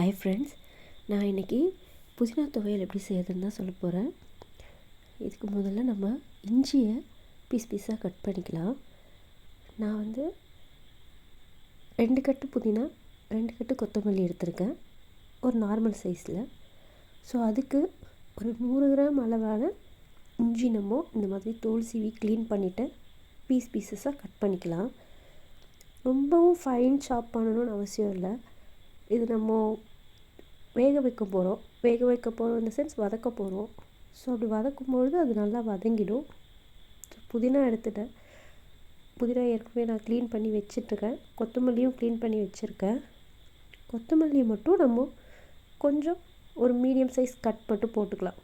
Hi friends, நான் இன்றைக்கி புதினா துவையல் எப்படி செய்யறதுன்னு தான் சொல்ல போகிறேன். இதுக்கு முதல்ல நம்ம இஞ்சியை பீஸாக கட் பண்ணிக்கலாம். நான் வந்து 2 கட்டு புதினா 2 கட்டு கொத்தமல்லி எடுத்திருக்கேன், ஒரு நார்மல் சைஸில். ஸோ அதுக்கு ஒரு 100 கிராம் அளவான இஞ்சி நம்ம இந்த மாதிரி தோல் சீவி க்ளீன் பண்ணிவிட்டு பீஸாக கட் பண்ணிக்கலாம். ரொம்பவும் ஃபைன் சாப் பண்ணணும்னு அவசியம் இல்லை. இது நம்ம வேக வைக்க போகிறோம் இந்த சென்ஸ் வதக்க போகிறோம். ஸோ அப்படி வதக்கும்பொழுது அது நல்லா வதங்கிடும். புதினா எடுத்துட்டேன். புதினா ஏற்கனவே நான் க்ளீன் பண்ணி வச்சிட்ருக்கேன். கொத்தமல்லியும் க்ளீன் பண்ணி வச்சுருக்கேன். கொத்தமல்லியை மட்டும் நம்ம கொஞ்சம் ஒரு மீடியம் சைஸ் கட் மட்டும் போட்டுக்கலாம்.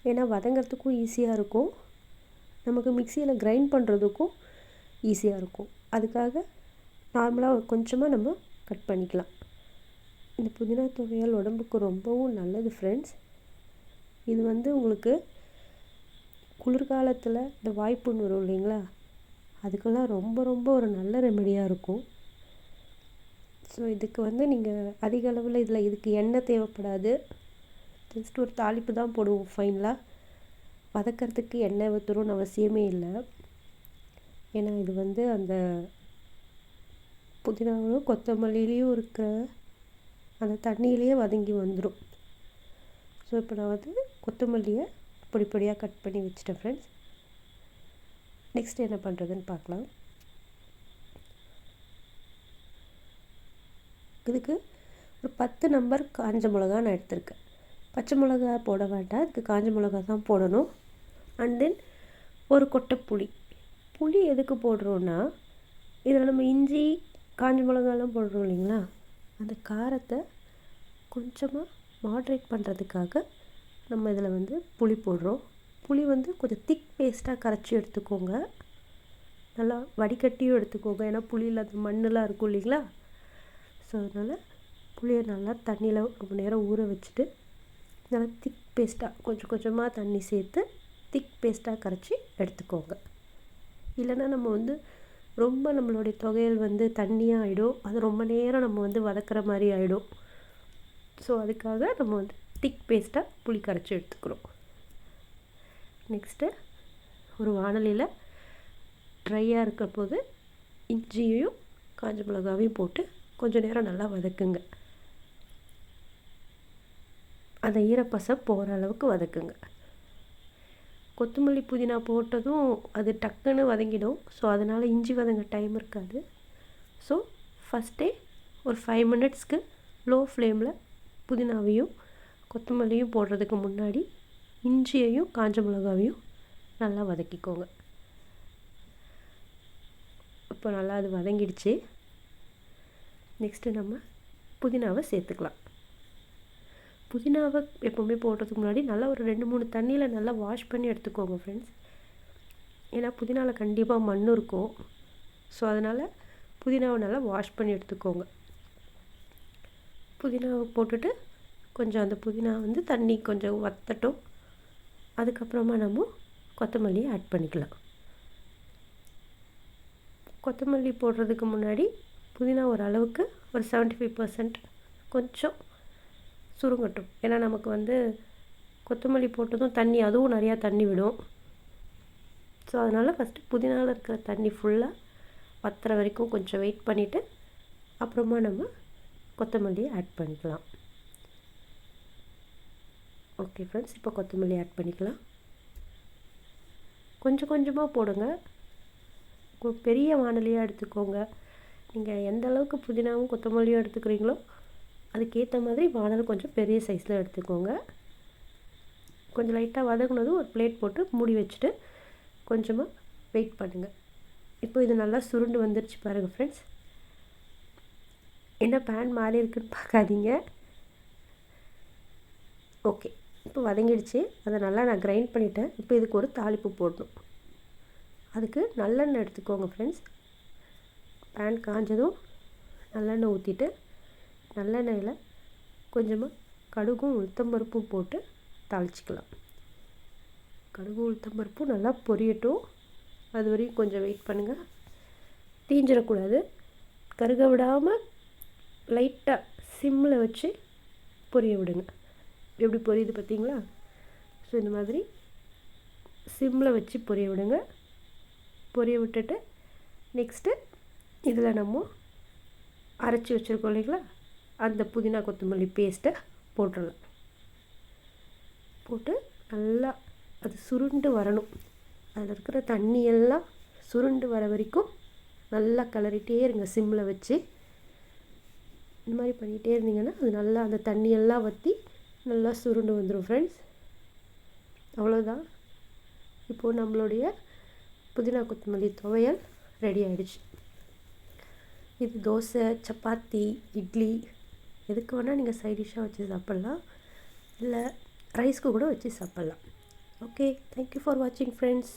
ஏன்னா வதங்கிறதுக்கும் ஈஸியாக இருக்கும், நமக்கு மிக்சியில் கிரைண்ட் பண்ணுறதுக்கும் ஈஸியாக இருக்கும். அதுக்காக நார்மலாக கொஞ்சமாக நம்ம கட் பண்ணிக்கலாம். இந்த புதினா துவையல் உடம்புக்கு ரொம்பவும் நல்லது ஃப்ரெண்ட்ஸ். இது வந்து உங்களுக்கு குளிர்காலத்தில் இந்த வாய்ப்புண் வரும் இல்லைங்களா, அதுக்கெல்லாம் ரொம்ப ஒரு நல்ல ரெமெடியாக இருக்கும். ஸோ இதுக்கு வந்து நீங்கள் அதிக அளவில் இதுக்கு எண்ணெய் தேவைப்படாது. ஜஸ்ட் ஒரு தாளிப்பு தான் போடுவோம். ஃபைனலாக வதக்கிறதுக்கு எண்ணெய் ஊற்றணும்னு அவசியமே இல்லை. ஏன்னா இது வந்து அந்த புதினாவும் கொத்தமல்லியிலையும் இருக்கிற அந்த தண்ணியிலேயே வதங்கி வந்துடும். ஸோ இப்போ நான் வந்து கொத்தமல்லியை பொடியாக கட் பண்ணி வச்சுட்டேன் ஃப்ரெண்ட்ஸ். நெக்ஸ்ட் என்ன பண்ணுறதுன்னு பார்க்கலாம். இதுக்கு ஒரு 10 நம்பர் காஞ்ச மிளகா நான் எடுத்திருக்கேன். பச்சை மிளகா போட வேண்டாம், இதுக்கு காஞ்ச மிளகா தான் போடணும். அண்ட் தென் ஒரு கொட்டை புளி எதுக்கு போடுறோன்னா, இதில் நம்ம இஞ்சி காஞ்ச மிளகாலாம் போடுறோம் இல்லைங்களா, அந்த காரத்தை கொஞ்சமாக மாட்ரேட் பண்ணுறதுக்காக நம்ம இதில் வந்து புளி போடுறோம். புளி வந்து கொஞ்சம் திக் பேஸ்ட்டாக கரைச்சி எடுத்துக்கோங்க. நல்லா வடிகட்டியும் எடுத்துக்கோங்க, ஏன்னா புளியில் அது மண்ணெலாம் இருக்கும் இல்லைங்களா. ஸோ அதனால் புளியை நல்லா தண்ணியில் ரொம்ப நேரம் ஊற வச்சுட்டு நல்லா திக் பேஸ்ட்டாக கொஞ்சமாக தண்ணி சேர்த்து திக் பேஸ்ட்டாக கரைச்சி எடுத்துக்கோங்க. இல்லைன்னா நம்ம வந்து ரொம்ப நம்மளுடைய துவையல் வந்து தண்ணியாக ஆகிடும், அது ரொம்ப நேரம் நம்ம வந்து வதக்கிற மாதிரி ஆகிடும். ஸோ அதுக்காக நம்ம வந்து திக் பேஸ்ட்டாக புளி கரைச்சி எடுத்துக்கிறோம். நெக்ஸ்ட்டு ஒரு வாணலியில் ட்ரையாக இருக்கிற போது இஞ்சியையும் காஞ்ச மிளகாவையும் போட்டு கொஞ்சம் நேரம் நல்லா வதக்குங்க. அந்த ஈரப்பசை போகிற அளவுக்கு வதக்குங்க. கொத்தமல்லி புதினா போட்டதும் அது டக்குன்னு வதங்கிடும். ஸோ அதனால் இஞ்சி வதங்க டைம் இருக்காது. ஸோ ஃபஸ்ட்டே ஒரு 5 மினிட்ஸ்க்கு லோ ஃப்ளேமில் புதினாவையும் கொத்தமல்லியும் போடுறதுக்கு முன்னாடி இஞ்சியையும் காஞ்ச மிளகாவையும் நல்லா வதக்கிக்கோங்க. இப்போ நல்லா அது வதங்கிடுச்சு. நெக்ஸ்ட்டு நம்ம புதினாவை சேர்த்துக்கலாம். புதினாவை எப்போவுமே போடுறதுக்கு முன்னாடி நல்லா ஒரு 2-3 தண்ணியில் நல்லா வாஷ் பண்ணி எடுத்துக்கோங்க ஃப்ரெண்ட்ஸ். ஏன்னா புதினாவில் கண்டிப்பாக மண் இருக்கும். ஸோ அதனால் புதினாவை நல்லா வாஷ் பண்ணி எடுத்துக்கோங்க. புதினாவை போட்டுட்டு கொஞ்சம் அந்த புதினா வந்து தண்ணி கொஞ்சம் வற்றட்டும். அதுக்கப்புறமா நம்ம கொத்தமல்லியை ஆட் பண்ணிக்கலாம். கொத்தமல்லி போடுறதுக்கு முன்னாடி புதினா ஓரளவுக்கு ஒரு 75% கொஞ்சம் சுருங்கட்டும். ஏன்னா நமக்கு வந்து கொத்தமல்லி போட்டதும் தண்ணி, அதுவும் நிறையா தண்ணி விடும். ஸோ அதனால் ஃபஸ்ட்டு புதினாவில் இருக்கிற தண்ணி ஃபுல்லாக வற்றுற வரைக்கும் கொஞ்சம் வெயிட் பண்ணிவிட்டு அப்புறமா நம்ம கொத்தமல்லியை ஆட் பண்ணிக்கலாம். ஓகே ஃப்ரெண்ட்ஸ், இப்போ கொத்தமல்லி ஆட் பண்ணிக்கலாம். கொஞ்சமாக போடுங்க. பெரிய வாணலியாக எடுத்துக்கோங்க. நீங்கள் எந்த அளவுக்கு புதினாவும் கொத்தமல்லியும் எடுத்துக்கிறீங்களோ அதுக்கேற்ற மாதிரி வாணல் கொஞ்சம் பெரிய சைஸில் எடுத்துக்கோங்க. கொஞ்சம் லைட்டாக வதங்கினதும் ஒரு பிளேட் போட்டு மூடி வச்சுட்டு கொஞ்சமாக வெயிட் பண்ணுங்கள். இப்போ இது நல்லா சுருண்டு வந்துருச்சு பாருங்கள் ஃப்ரெண்ட்ஸ். என்ன பேன் மாறி இருக்குன்னு பார்க்காதீங்க. ஓகே, இப்போ வதங்கிடுச்சு. அதை நல்லா நான் கிரைண்ட் பண்ணிட்டேன். இப்போ இதுக்கு ஒரு தாளிப்பு போடணும். அதுக்கு நல்லெண்ணெய் எடுத்துக்கோங்க ஃப்ரெண்ட்ஸ். பேன் காஞ்சதும் நல்லெண்ணெய் ஊற்றிட்டு நல்லெண்ணெயில் கொஞ்சமாக கடுகும் உளுத்தம்பருப்பும் போட்டு தாளிச்சிக்கலாம். கடுகு உளுத்தம்பருப்பும் நல்லா பொரியட்டும். அது வரையும் கொஞ்சம் வெயிட் பண்ணுங்கள். தீஞ்சிடக்கூடாது. கருக விடாமல் லைட்டாக சிம்மில் வச்சு பொரிய விடுங்க. எப்படி பொரியுது பார்த்தீங்களா? ஸோ இந்த மாதிரி சிம்மில் வச்சு பொரிய விடுங்க. பொரிய விட்டுட்டு நெக்ஸ்ட்டு இதில் நம்ம அரைச்சி வச்சுருக்கோம் இல்லைங்களா, அந்த புதினா கொத்தமல்லி பேஸ்ட்டை போட்டுடலாம். போட்டு நல்லா அது சுருண்டு வரணும். அதில் இருக்கிற தண்ணியெல்லாம் சுருண்டு வர வரைக்கும் நல்லா கிளறிட்டே இருங்க சிம்மில் வச்சு. இந்த மாதிரி பண்ணிகிட்டே இருந்தீங்கன்னா அது நல்லா அந்த தண்ணியெல்லாம் வற்றி நல்லா சுருண்டு வந்துடும் ஃப்ரெண்ட்ஸ். அவ்வளோதான். இப்போது நம்மளுடைய புதினா கொத்தமல்லி துவையல் ரெடி ஆகிடுச்சு. இது தோசை, சப்பாத்தி, இட்லி எதுக்கு வேணால் நீங்கள் சைட் டிஷ்ஷாக வச்சு சாப்பிட்லாம், இல்லை ரைஸ்க்கு கூட வச்சு சாப்பிட்லாம். ஓகே, தேங்க்யூ ஃபார் வாட்சிங் ஃப்ரெண்ட்ஸ்.